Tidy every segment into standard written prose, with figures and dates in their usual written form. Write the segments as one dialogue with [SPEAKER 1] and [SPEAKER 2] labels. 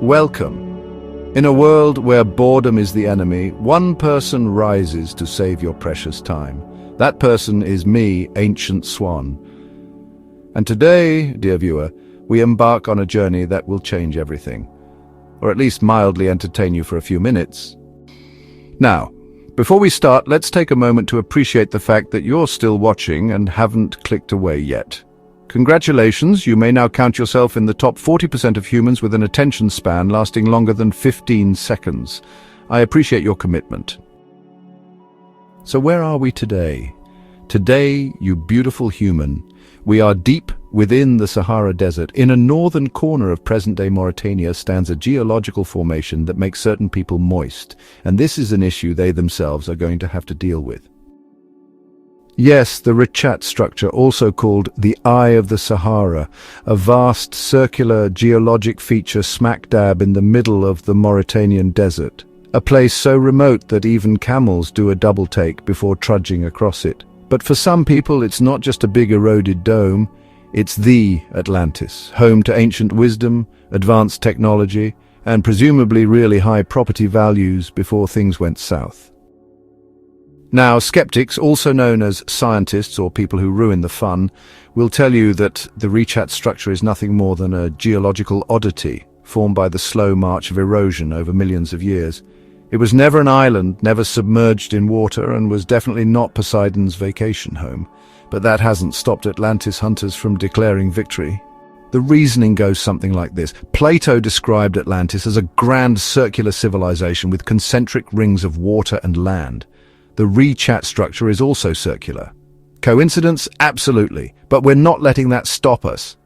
[SPEAKER 1] Welcome. In a world where boredom is the enemy, one person rises to save your precious time. That person is me, Ancient Swan. And today, dear viewer, we embark on a journey that will change everything. Or at least mildly entertain you for a few minutes. Now, before we start, let's take a moment to appreciate the fact that you're still watching and haven't clicked away yet. Congratulations, you may now count yourself in the top 40% of humans with an attention span lasting longer than 15 seconds. I appreciate your commitment. So where are we today? Today, you beautiful human, we are deep within the Sahara Desert. In a northern corner of present-day Mauritania stands a geological formation that makes certain people moist, and this is an issue they themselves are going to have to deal with. Yes, the Richat Structure, also called the Eye of the Sahara, a vast circular geologic feature smack dab in the middle of the Mauritanian desert, a place so remote that even camels do a double take before trudging across it. But for some people, it's not just a big eroded dome, it's the Atlantis, home to ancient wisdom, advanced technology, and presumably really high property values before things went south. Now, skeptics, also known as scientists or people who ruin the fun, will tell you that the Richat Structure is nothing more than a geological oddity formed by the slow march of erosion over millions of years. It was never an island, never submerged in water, and was definitely not Poseidon's vacation home. But that hasn't stopped Atlantis hunters from declaring victory. The reasoning goes something like this. Plato described Atlantis as a grand circular civilization with concentric rings of water and land. The Richat Structure is also circular. Coincidence? Absolutely. But we're not letting that stop us.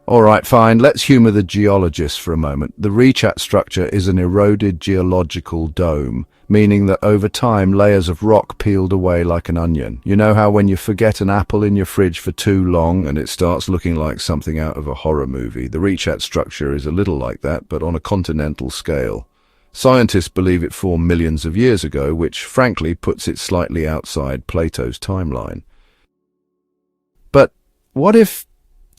[SPEAKER 1] All right, fine. Let's humor the geologists for a moment. The Richat Structure is an eroded geological dome, meaning that over time layers of rock peeled away like an onion. You know how when you forget an apple in your fridge for too long and it starts looking like something out of a horror movie? The Richat Structure is a little like that, but on a continental scale. Scientists believe it formed millions of years ago, which frankly puts it slightly outside Plato's timeline. But what if...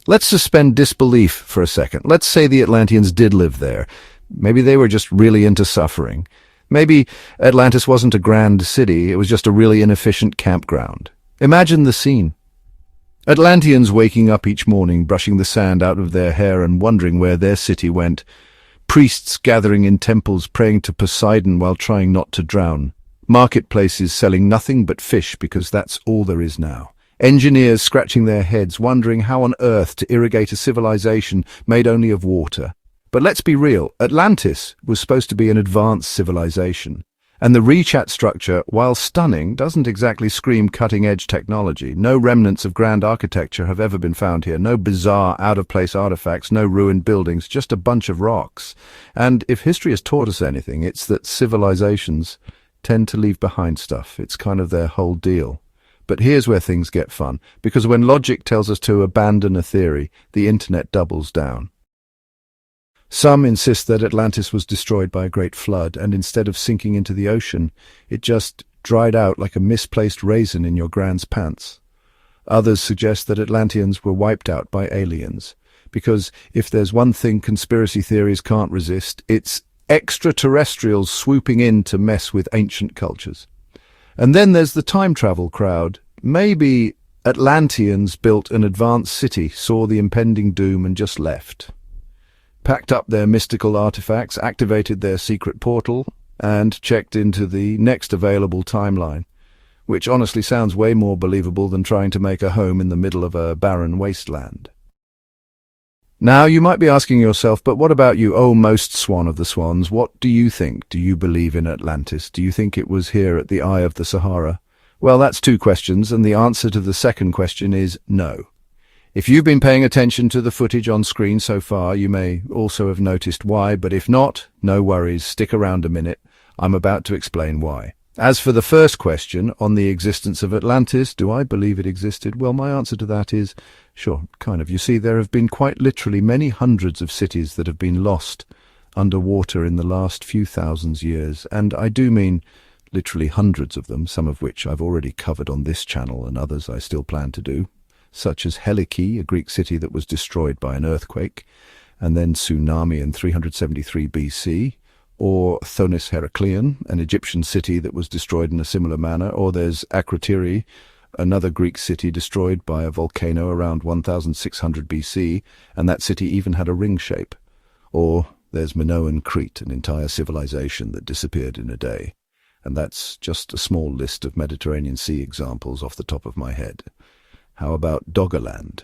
[SPEAKER 1] Let's suspend disbelief for a second. Let's say the Atlanteans did live there. Maybe they were just really into suffering. Maybe Atlantis wasn't a grand city, it was just a really inefficient campground. Imagine the scene. Atlanteans waking up each morning, brushing the sand out of their hair and wondering where their city went. Priests gathering in temples praying to Poseidon while trying not to drown. Marketplaces selling nothing but fish because that's all there is now. Engineers scratching their heads, wondering how on earth to irrigate a civilization made only of water. But let's be real, Atlantis was supposed to be an advanced civilization. And the Richat Structure, while stunning, doesn't exactly scream cutting-edge technology. No remnants of grand architecture have ever been found here. No bizarre, out-of-place artifacts, no ruined buildings, just a bunch of rocks. And if history has taught us anything, it's that civilizations tend to leave behind stuff. It's kind of their whole deal. But here's where things get fun, because when logic tells us to abandon a theory, the internet doubles down. Some insist that Atlantis was destroyed by a great flood, and instead of sinking into the ocean, it just dried out like a misplaced raisin in your grand's pants. Others suggest that Atlanteans were wiped out by aliens, because if there's one thing conspiracy theories can't resist, it's extraterrestrials swooping in to mess with ancient cultures. And then there's the time travel crowd. Maybe Atlanteans built an advanced city, saw the impending doom and just left. Packed up their mystical artifacts, activated their secret portal, and checked into the next available timeline, which honestly sounds way more believable than trying to make a home in the middle of a barren wasteland. Now, you might be asking yourself, but what about you, oh most swan of the swans? What do you think? Do you believe in Atlantis? Do you think it was here at the Eye of the Sahara? Well, that's two questions, and the answer to the second question is no. If you've been paying attention to the footage on screen so far, you may also have noticed why, but if not, no worries, stick around a minute. I'm about to explain why. As for the first question, on the existence of Atlantis, do I believe it existed? Well, my answer to that is, sure, kind of. You see, there have been quite literally many hundreds of cities that have been lost underwater in the last few thousand years, and I do mean literally hundreds of them, some of which I've already covered on this channel and others I still plan to do, such as Helike, a Greek city that was destroyed by an earthquake, and then tsunami in 373 BC, or Thonis Heracleon, an Egyptian city that was destroyed in a similar manner, or there's Akrotiri, another Greek city destroyed by a volcano around 1600 BC, and that city even had a ring shape. Or there's Minoan Crete, an entire civilization that disappeared in a day. And that's just a small list of Mediterranean Sea examples off the top of my head. How about Doggerland?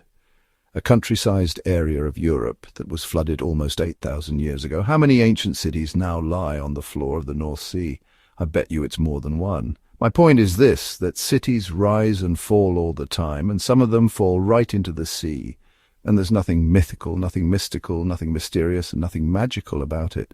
[SPEAKER 1] A country-sized area of Europe that was flooded almost 8,000 years ago. How many ancient cities now lie on the floor of the North Sea? I bet you it's more than one. My point is this, that cities rise and fall all the time, and some of them fall right into the sea. And there's nothing mythical, nothing mystical, nothing mysterious, and nothing magical about it.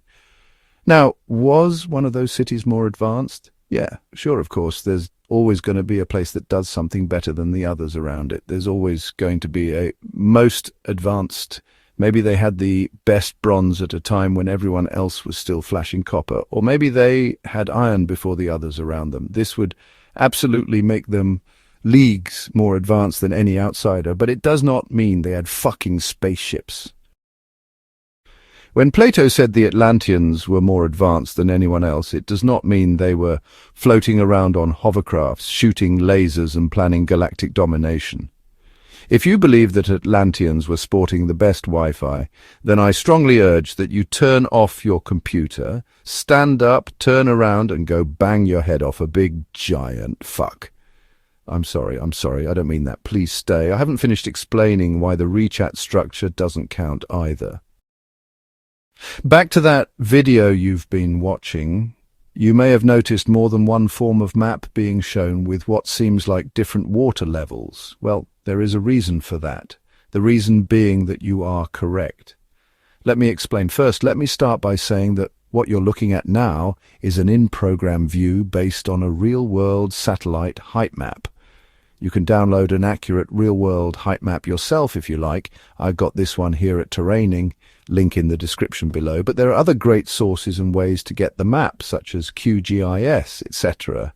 [SPEAKER 1] Now, was one of those cities more advanced? Yeah, sure, of course. There's always going to be a place that does something better than the others around it. There's always going to be a most advanced. Maybe they had the best bronze at a time when everyone else was still flashing copper, or maybe they had iron before the others around them. This would absolutely make them leagues more advanced than any outsider, but it does not mean they had fucking spaceships. When Plato said the Atlanteans were more advanced than anyone else, it does not mean they were floating around on hovercrafts, shooting lasers and planning galactic domination. If you believe that Atlanteans were sporting the best Wi-Fi, then I strongly urge that you turn off your computer, stand up, turn around and go bang your head off a big giant fuck. I'm sorry, I don't mean that. Please stay. I haven't finished explaining why the Richat structure doesn't count either. Back to that video you've been watching, you may have noticed more than one form of map being shown with what seems like different water levels. Well, there is a reason for that. The reason being that you are correct. Let me explain. First, let me start by saying that what you're looking at now is an in-program view based on a real-world satellite height map. You can download an accurate real-world height map yourself if you like. I've got this one here at Terraining, link in the description below, but there are other great sources and ways to get the map, such as QGIS, etc.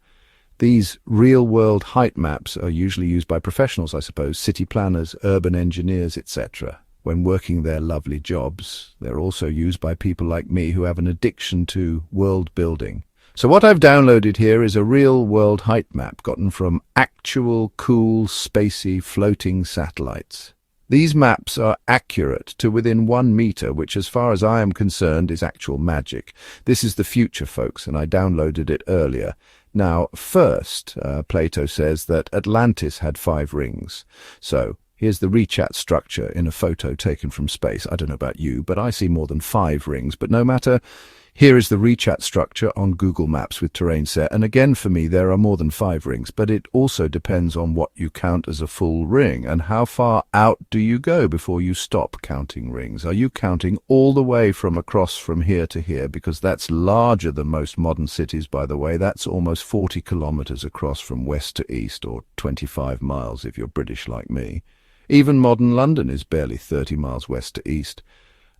[SPEAKER 1] These real-world height maps are usually used by professionals, I suppose, city planners, urban engineers, etc. When working their lovely jobs. They're also used by people like me who have an addiction to world building. So what I've downloaded here is a real-world height map gotten from actual, cool, spacey, floating satellites. These maps are accurate to within 1 meter, which as far as I am concerned is actual magic. This is the future, folks, and I downloaded it earlier. Now, first, Plato says that Atlantis had 5 rings. So, here's the Richat structure in a photo taken from space. I don't know about you, but I see more than 5 rings. But no matter, here is the Richat structure on Google Maps with terrain set. And again, for me, there are more than 5 rings, but it also depends on what you count as a full ring and how far out do you go before you stop counting rings. Are you counting all the way from across from here to here? Because that's larger than most modern cities, by the way. That's almost 40 kilometers across from west to east, or 25 miles if you're British like me. Even modern London is barely 30 miles west to east.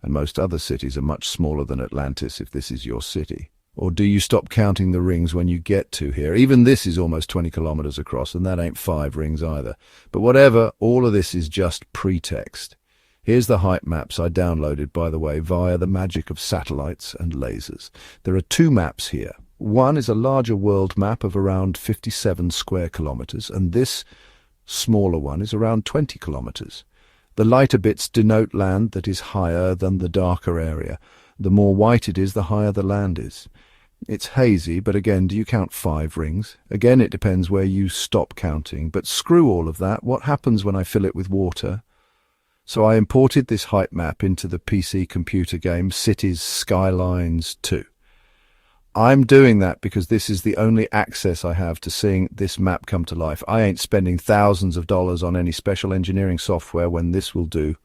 [SPEAKER 1] And most other cities are much smaller than Atlantis if this is your city. Or do you stop counting the rings when you get to here? Even this is almost 20 kilometers across, and that ain't 5 rings either. But whatever, all of this is just pretext. Here's the height maps I downloaded, by the way, via the magic of satellites and lasers. There are 2 maps here. One is a larger world map of around 57 square kilometers, and this smaller one is around 20 kilometers. The lighter bits denote land that is higher than the darker area. The more white it is, the higher the land is. It's hazy, but again, do you count 5 rings? Again, it depends where you stop counting. But screw all of that. What happens when I fill it with water? So I imported this height map into the PC computer game Cities Skylines 2. I'm doing that because this is the only access I have to seeing this map come to life. I ain't spending thousands of dollars on any special engineering software when this will do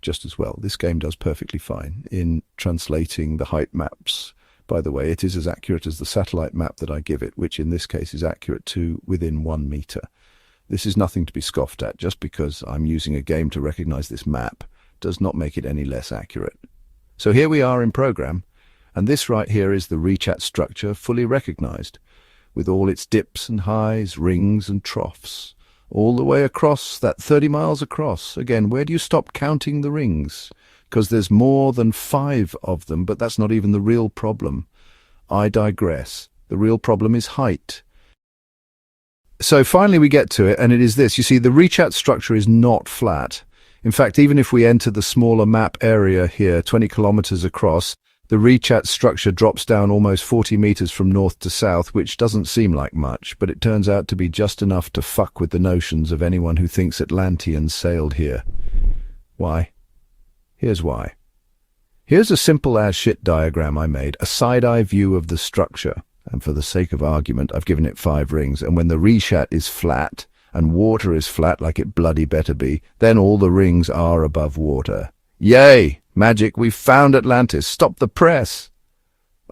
[SPEAKER 1] just as well. This game does perfectly fine in translating the height maps. By the way, it is as accurate as the satellite map that I give it, which in this case is accurate to within 1 meter. This is nothing to be scoffed at. Just because I'm using a game to recognize this map does not make it any less accurate. So here we are in program. And this right here is the Richat structure fully recognized, with all its dips and highs, rings and troughs, all the way across, that 30 miles across. Again, where do you stop counting the rings? because there's more than 5 of them, but that's not even the real problem. I digress. The real problem is height. So finally we get to it, and it is this. You see, the Richat structure is not flat. In fact, even if we enter the smaller map area here, 20 kilometers across, the Richat structure drops down almost 40 meters from north to south, which doesn't seem like much, but it turns out to be just enough to fuck with the notions of anyone who thinks Atlanteans sailed here. Why? Here's why. Here's a simple as shit diagram I made, a side-eye view of the structure, and for the sake of argument, I've given it 5 rings, and when the Richat is flat, and water is flat like it bloody better be, then all the rings are above water. Yay! Magic, we've found Atlantis. Stop the press!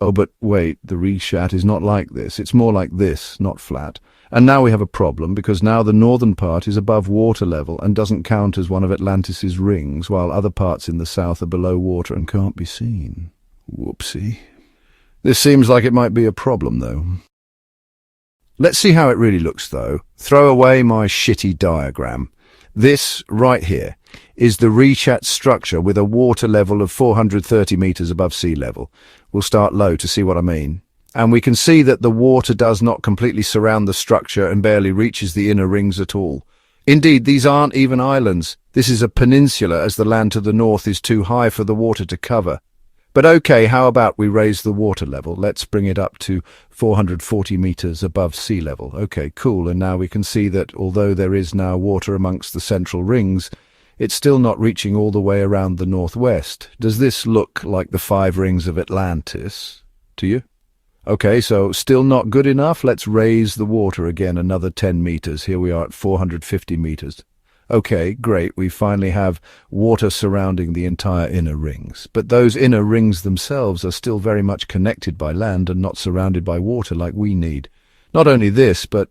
[SPEAKER 1] Oh, but wait, the Richat is not like this. It's more like this, not flat. And now we have a problem, because now the northern part is above water level and doesn't count as one of Atlantis's rings, while other parts in the south are below water and can't be seen. Whoopsie. This seems like it might be a problem, though. Let's see how it really looks, though. Throw away my shitty diagram. This, right here, is the Richat structure with a water level of 430 meters above sea level. We'll start low to see what I mean. And we can see that the water does not completely surround the structure and barely reaches the inner rings at all. Indeed, these aren't even islands. This is a peninsula, as the land to the north is too high for the water to cover. But okay, how about we raise the water level? Let's bring it up to 440 meters above sea level. Okay, cool. And now we can see that although there is now water amongst the central rings, it's still not reaching all the way around the northwest. Does this look like the 5 rings of Atlantis to you? Okay, so still not good enough. Let's raise the water again another 10 meters. Here we are at 450 meters. Okay, great. We finally have water surrounding the entire inner rings. But those inner rings themselves are still very much connected by land and not surrounded by water like we need. Not only this, but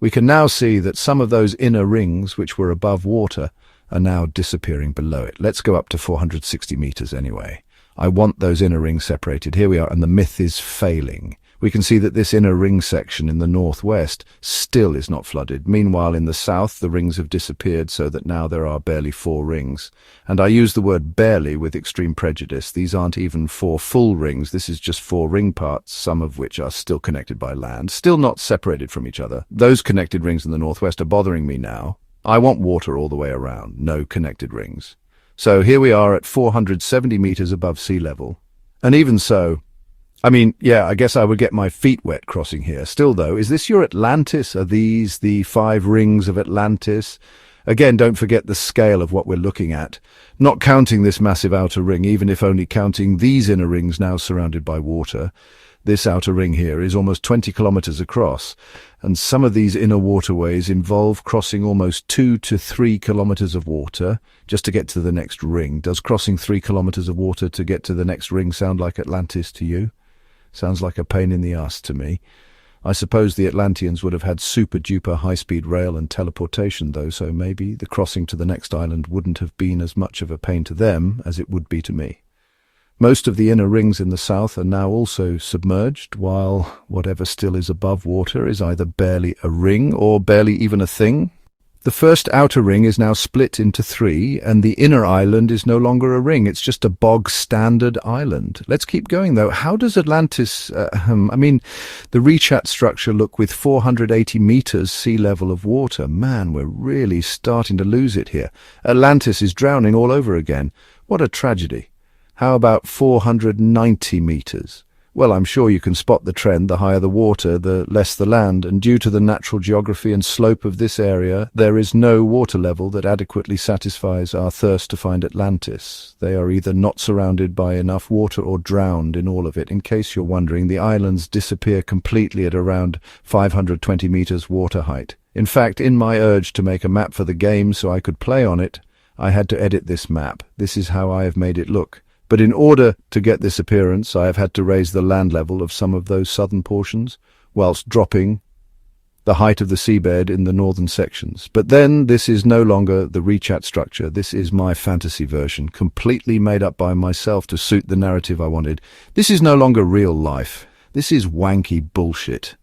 [SPEAKER 1] we can now see that some of those inner rings, which were above water, are now disappearing below it. Let's go up to 460 meters anyway. I want those inner rings separated. Here we are, and the myth is failing. We can see that this inner ring section in the northwest still is not flooded. Meanwhile, in the south, the rings have disappeared so that now there are barely 4 rings. And I use the word barely with extreme prejudice. These aren't even 4 full rings. This is just 4 ring parts, some of which are still connected by land, still not separated from each other. Those connected rings in the northwest are bothering me now. I want water all the way around, no connected rings. So here we are at 470 meters above sea level. And even so, I mean, yeah, I guess I would get my feet wet crossing here. Still, though, is this your Atlantis? Are these the 5 rings of Atlantis? Again, don't forget the scale of what we're looking at. Not counting this massive outer ring, even if only counting these inner rings now surrounded by water. This outer ring here is almost 20 kilometers across, and some of these inner waterways involve crossing almost 2 to 3 kilometers of water just to get to the next ring. Does crossing 3 kilometers of water to get to the next ring sound like Atlantis to you? Sounds like a pain in the ass to me. I suppose the Atlanteans would have had super-duper high-speed rail and teleportation, though, so maybe the crossing to the next island wouldn't have been as much of a pain to them as it would be to me. Most of the inner rings in the south are now also submerged, while whatever still is above water is either barely a ring or barely even a thing. The first outer ring is now split into 3, and the inner island is no longer a ring. It's just a bog-standard island. Let's keep going, though. How does Atlantis, the Richat structure look with 480 meters sea level of water? Man, we're really starting to lose it here. Atlantis is drowning all over again. What a tragedy. How about 490 meters? Well, I'm sure you can spot the trend. The higher the water, the less the land, and due to the natural geography and slope of this area, there is no water level that adequately satisfies our thirst to find Atlantis. They are either not surrounded by enough water or drowned in all of it. In case you're wondering, the islands disappear completely at around 520 meters water height. In fact, in my urge to make a map for the game so I could play on it, I had to edit this map. This is how I have made it look. But in order to get this appearance, I have had to raise the land level of some of those southern portions, whilst dropping the height of the seabed in the northern sections. But then this is no longer the Richat structure. This is my fantasy version, completely made up by myself to suit the narrative I wanted. This is no longer real life. This is wanky bullshit.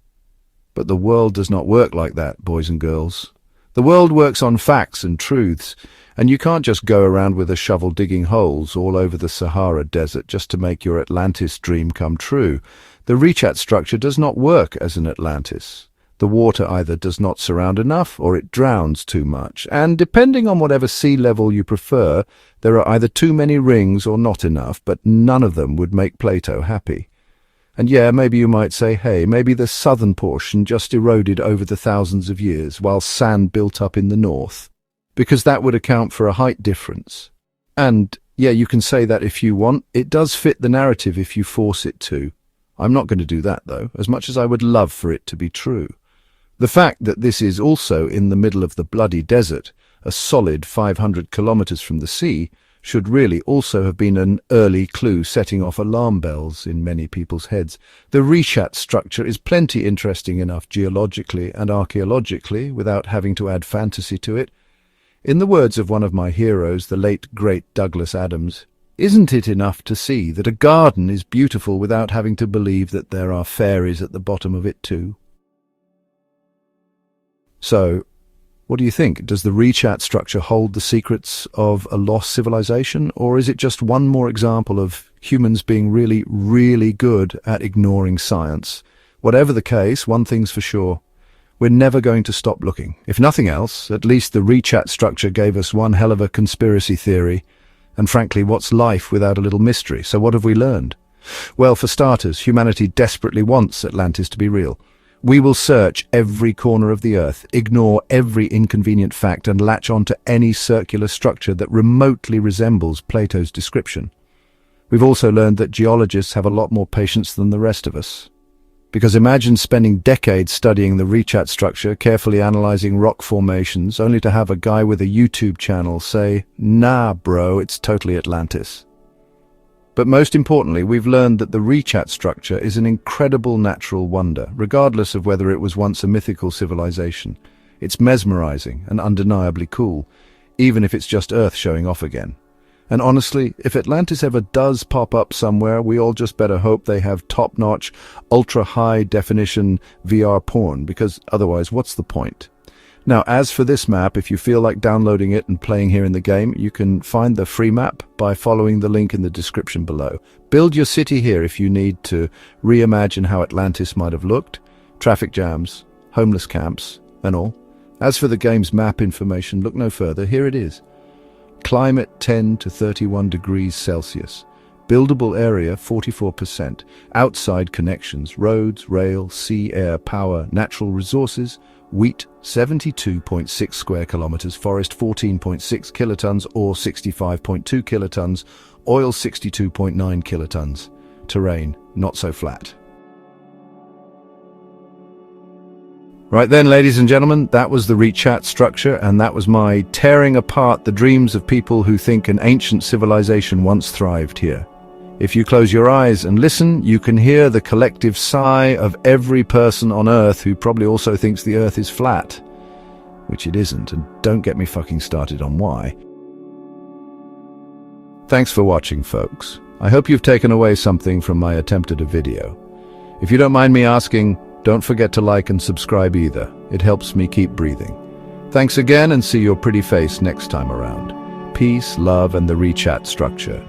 [SPEAKER 1] But the world does not work like that, boys and girls. The world works on facts and truths, and you can't just go around with a shovel digging holes all over the Sahara desert just to make your Atlantis dream come true. The Richat structure does not work as an Atlantis. The water either does not surround enough or it drowns too much, and depending on whatever sea level you prefer, there are either too many rings or not enough, but none of them would make Plato happy. And yeah, maybe you might say, hey, maybe the southern portion just eroded over the thousands of years while sand built up in the north, because that would account for a height difference. And yeah, you can say that if you want. It does fit the narrative if you force it to. I'm not going to do that, though, as much as I would love for it to be true. The fact that this is also in the middle of the bloody desert, a solid 500 kilometers from the sea, should really also have been an early clue setting off alarm bells in many people's heads. The Richat structure is plenty interesting enough geologically and archaeologically without having to add fantasy to it. In the words of one of my heroes, the late great Douglas Adams, isn't it enough to see that a garden is beautiful without having to believe that there are fairies at the bottom of it too? So, what do you think? Does the Richat structure hold the secrets of a lost civilization, or is it just one more example of humans being really, really good at ignoring science? Whatever the case, one thing's for sure. We're never going to stop looking. If nothing else, at least the Richat structure gave us one hell of a conspiracy theory. And frankly, what's life without a little mystery? So what have we learned? Well, for starters, humanity desperately wants Atlantis to be real. We will search every corner of the earth, ignore every inconvenient fact, and latch on to any circular structure that remotely resembles Plato's description. We've also learned that geologists have a lot more patience than the rest of us. Because imagine spending decades studying the Richat structure, carefully analyzing rock formations, only to have a guy with a YouTube channel say, "Nah, bro, it's totally Atlantis." But most importantly, we've learned that the Richat structure is an incredible natural wonder, regardless of whether it was once a mythical civilization. It's mesmerizing and undeniably cool, even if it's just Earth showing off again. And honestly, if Atlantis ever does pop up somewhere, we all just better hope they have top-notch, ultra-high-definition VR porn, because otherwise, what's the point? Now, as for this map, if you feel like downloading it and playing here in the game, you can find the free map by following the link in the description below. Build your city here if you need to reimagine how Atlantis might have looked, traffic jams, homeless camps, and all. As for the game's map information, look no further. Here it is. Climate 10 to 31 degrees Celsius. Buildable area 44%. Outside connections, roads, rail, sea, air, power, natural resources. Wheat 72.6 square kilometers, forest 14.6 kilotons or 65.2 kilotons, oil 62.9 kilotons. Terrain not so flat. Right then, ladies and gentlemen, that was the Richat structure, and that was my tearing apart the dreams of people who think an ancient civilization once thrived here. If you close your eyes and listen, you can hear the collective sigh of every person on Earth who probably also thinks the Earth is flat. Which it isn't, and don't get me fucking started on why. Thanks for watching, folks. I hope you've taken away something from my attempt at a video. If you don't mind me asking, don't forget to like and subscribe either. It helps me keep breathing. Thanks again, and see your pretty face next time around. Peace, love, and the Richat structure.